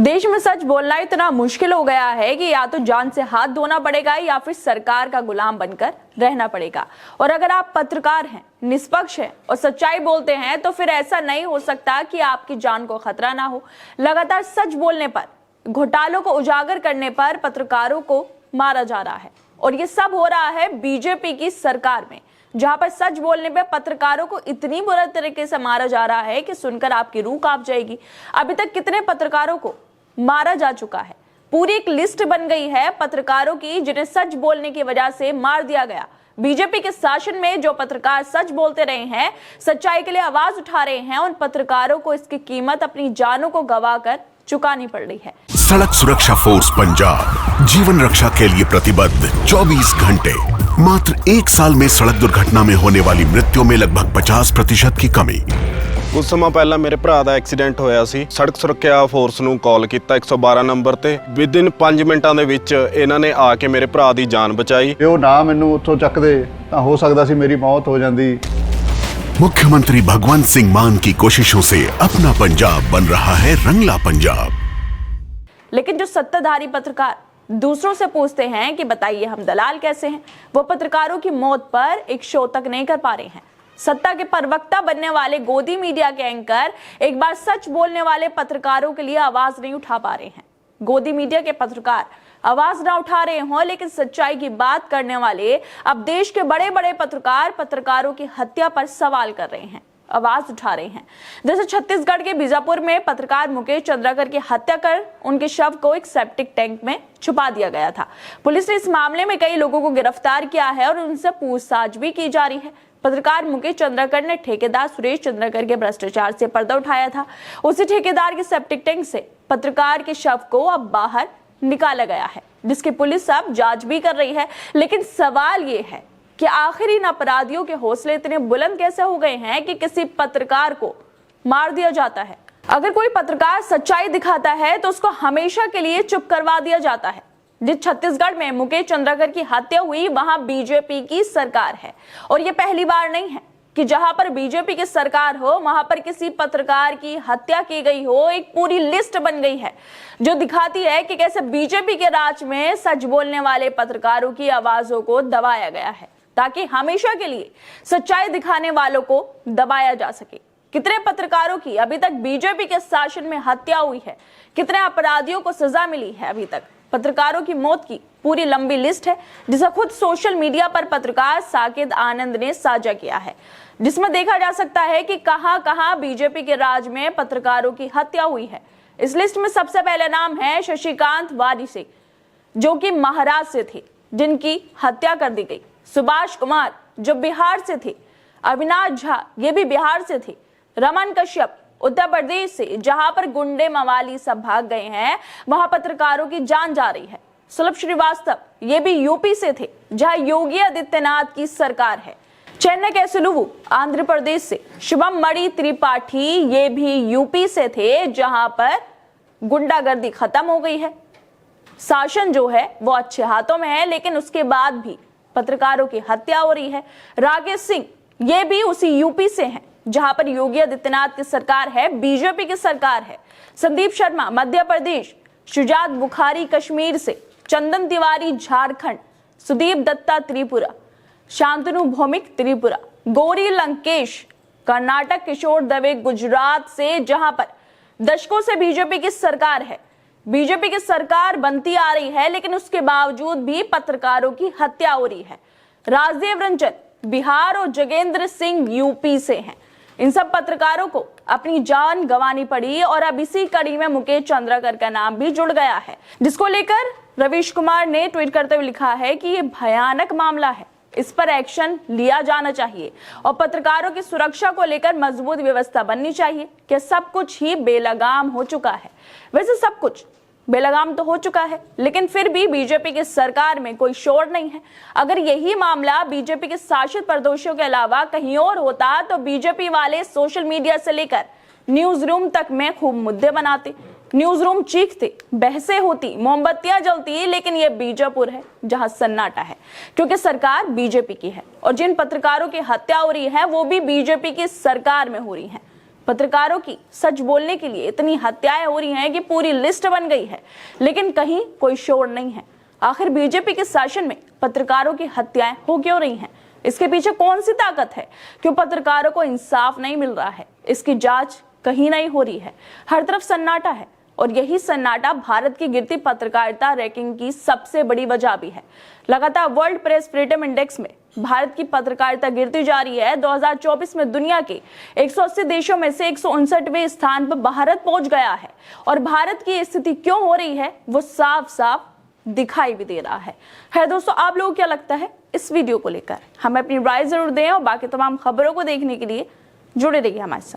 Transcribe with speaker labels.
Speaker 1: देश में सच बोलना इतना मुश्किल हो गया है कि या तो जान से हाथ धोना पड़ेगा या फिर सरकार का गुलाम बनकर रहना पड़ेगा। और अगर आप पत्रकार हैं, निष्पक्ष हैं और सच्चाई बोलते हैं तो फिर ऐसा नहीं हो सकता कि आपकी जान को खतरा ना हो। लगातार सच बोलने पर, घोटालों को उजागर करने पर पत्रकारों को मारा जा रहा है और ये सब हो रहा है बीजेपी की सरकार में, जहां पर सच बोलने पे पत्रकारों को इतनी बुरे तरीके से मारा जा रहा है कि सुनकर आपकी रूह कांप जाएगी। अभी तक कितने पत्रकारों को मारा जा चुका है, पूरी एक लिस्ट बन गई है पत्रकारों की जिन्हें सच बोलने की वजह से मार दिया गया। बीजेपी के शासन में जो पत्रकार सच बोलते रहे हैं, सच्चाई के लिए आवाज उठा रहे हैं, उन पत्रकारों को इसकी कीमत अपनी जानों को गंवाकर चुकानी पड़ रही है।
Speaker 2: सड़क सुरक्षा फोर्स पंजाब जीवन रक्षा के लिए प्रतिबद्ध 24 घंटे। मात्र 1 साल में सड़क दुर्घटना में होने वाली मृत्यु में लगभग 50% की कमी।
Speaker 3: कुछ समय पहला मेरे भरा ਦਾ ਐਕਸੀਡੈਂਟ ਹੋਇਆ ਸੀ। ਸੜਕ ਸੁਰੱਖਿਆ ਫੋਰਸ ਨੂੰ ਕਾਲ ਕੀਤਾ 112 ਨੰਬਰ ਤੇ। ਵਿਦਿਨ 5 ਮਿੰਟਾਂ ਦੇ ਵਿੱਚ ਇਹਨਾਂ ਨੇ ਆ ਕੇ ਮੇਰੇ ਭਰਾ ਦੀ ਜਾਨ ਬਚਾਈ।
Speaker 4: ਜੇ ਉਹ ਨਾ ਮੈਨੂੰ ਉੱਥੋਂ ਚੱਕਦੇ ਤਾਂ ਹੋ ਸਕਦਾ ਸੀ ਮੇਰੀ ਮੌਤ ਹੋ ਜਾਂਦੀ।
Speaker 2: मुख्यमंत्री भगवंत सिंह मान की कोशिशों से अपना पंजाब बन रहा है रंगला पंजाब।
Speaker 1: लेकिन जो सत्ताधारी पत्रकार दूसरों से पूछते हैं कि बताइए हम दलाल कैसे हैं, वो पत्रकारों की मौत पर एक शो तक नहीं कर पा रहे हैं। सत्ता के प्रवक्ता बनने वाले गोदी मीडिया के एंकर एक बार सच बोलने वाले पत्रकारों के लिए आवाज नहीं उठा पा रहे हैं। गोदी मीडिया के पत्रकार आवाज ना उठा रहे हों, लेकिन सच्चाई की बात करने वाले अब देश के बड़े बड़े पत्रकार पत्रकारों की हत्या पर सवाल कर रहे हैं, आवाज उठा रहे हैं। जैसे छत्तीसगढ़ के बीजापुर में पत्रकार मुकेश चंद्राकर की हत्या कर उनके शव को एक सेप्टिक टैंक में छुपा दिया गया था। पुलिस ने इस मामले में कई लोगों को गिरफ्तार किया है और उनसे पूछताछ भी की जा रही है। पत्रकार मुकेश चंद्राकर ने ठेकेदार सुरेश चंद्राकर के भ्रष्टाचार से पर्दा उठाया था। उसी ठेकेदार के सेप्टिक टैंक से पत्रकार के शव को अब बाहर निकाला गया है, जिसकी पुलिस अब जांच भी कर रही है। लेकिन सवाल ये है कि आखिर इन अपराधियों के हौसले इतने बुलंद कैसे हो गए हैं कि किसी पत्रकार को मार दिया जाता है। अगर कोई पत्रकार सच्चाई दिखाता है तो उसको हमेशा के लिए चुप करवा दिया जाता है। जिस छत्तीसगढ़ में मुकेश चंद्राकर की हत्या हुई, वहां बीजेपी की सरकार है और ये पहली बार नहीं है कि जहां पर बीजेपी की सरकार हो वहां पर किसी पत्रकार की हत्या की गई हो। एक पूरी लिस्ट बन गई है जो दिखाती है कि कैसे बीजेपी के राज में सच बोलने वाले पत्रकारों की आवाजों को दबाया गया है, ताकि हमेशा के लिए सच्चाई दिखाने वालों को दबाया जा सके। कितने पत्रकारों की अभी तक बीजेपी के शासन में हत्या हुई है, कितने अपराधियों को सजा मिली है, अभी तक पत्रकारों की मौत की पूरी लंबी लिस्ट है, जिसे खुद सोशल मीडिया पर पत्रकार साकेत आनंद ने साझा किया है, जिसमें देखा जा सकता है कि कहां-कहां बीजेपी के राज में पत्रकारों की हत्या हुई है। इस लिस्ट में सबसे पहले नाम है शशिकांत वारिसे, जो कि महाराष्ट्र से थे, जिनकी हत्या कर दी गई। सुभाष कुमार, जो बिहार से थे। अविनाश झा, ये भी बिहार से थे। रमन कश्यप, उत्तर प्रदेश से, जहां पर गुंडे मवाली सब भाग गए हैं, वहां पत्रकारों की जान जा रही है। सुलभ श्रीवास्तव, ये भी यूपी से थे, जहां योगी आदित्यनाथ की सरकार है। चेन्नई कैसलुवु, आंध्र प्रदेश से। शुभम मणि त्रिपाठी, ये भी यूपी से थे, जहां पर गुंडागर्दी खत्म हो गई है। शासन जो है वो अच्छे हाथों में है, लेकिन उसके बाद भी पत्रकारों की हत्या हो रही है। राकेश सिंह, ये भी उसी यूपी से हैं, जहां पर योगी आदित्यनाथ की सरकार है, बीजेपी की सरकार है। संदीप शर्मा, मध्य प्रदेश। शुजात बुखारी, कश्मीर से। चंदन तिवारी, झारखंड। सुदीप दत्ता, त्रिपुरा। शांतनु भौमिक, त्रिपुरा। गौरी लंकेश, कर्नाटक। किशोर दवे, गुजरात से, जहां पर दशकों से बीजेपी की सरकार है। बीजेपी की सरकार बनती आ रही है, लेकिन उसके बावजूद भी पत्रकारों की हत्या हो रही है। राजदेव रंजन, बिहार और जगेंद्र सिंह यूपी से हैं। इन सब पत्रकारों को अपनी जान गंवानी पड़ी और अब इसी कड़ी में मुकेश चंद्राकर का नाम भी जुड़ गया है, जिसको लेकर रवीश कुमार ने ट्वीट करते हुए लिखा है कि ये भयानक मामला है, इस पर एक्शन लिया जाना चाहिए और पत्रकारों की सुरक्षा को लेकर मजबूत व्यवस्था बननी चाहिए। कि सब कुछ ही बेलगाम हो चुका है। वैसे सब कुछ बेलगाम तो हो चुका है, लेकिन फिर भी बीजेपी की सरकार में कोई शोर नहीं है। अगर यही मामला बीजेपी के शासित प्रदेशों के अलावा कहीं और होता तो बीजेपी वाले सोशल मीडिया से लेकर न्यूज रूम तक में खूब मुद्दे बनाते, न्यूज रूम चीखते, बहसें होती, मोमबत्तियां जलती। लेकिन यह बीजापुर है जहां सन्नाटा है, क्योंकि सरकार बीजेपी की है और जिन पत्रकारों की हत्या हो रही है वो भी बीजेपी की सरकार में हो रही है। पत्रकारों की सच बोलने के लिए इतनी हत्याएं हो रही हैं कि पूरी लिस्ट बन गई है, लेकिन कहीं कोई शोर नहीं है। आखिर बीजेपी के शासन में पत्रकारों की हत्याएं हो क्यों रही हैं? इसके पीछे कौन सी ताकत है? क्यों पत्रकारों को इंसाफ नहीं मिल रहा है? इसकी जांच कहीं नहीं हो रही है। हर तरफ सन्नाटा है और यही सन्नाटा भारत की गिरती पत्रकारिता रैंकिंग की सबसे बड़ी वजह भी है। लगातार वर्ल्ड प्रेस फ्रीडम इंडेक्स में भारत की पत्रकारिता गिरती जा रही है। 2024 में दुनिया के 180 देशों में से 159वें स्थान पर भारत पहुंच गया है और भारत की स्थिति क्यों हो रही है वो साफ साफ दिखाई भी दे रहा है। दोस्तों, आप लोगों को क्या लगता है इस वीडियो को लेकर? हमें अपनी राय जरूर दें और बाकी तमाम खबरों को देखने के लिए जुड़े रहिए हमारे साथ।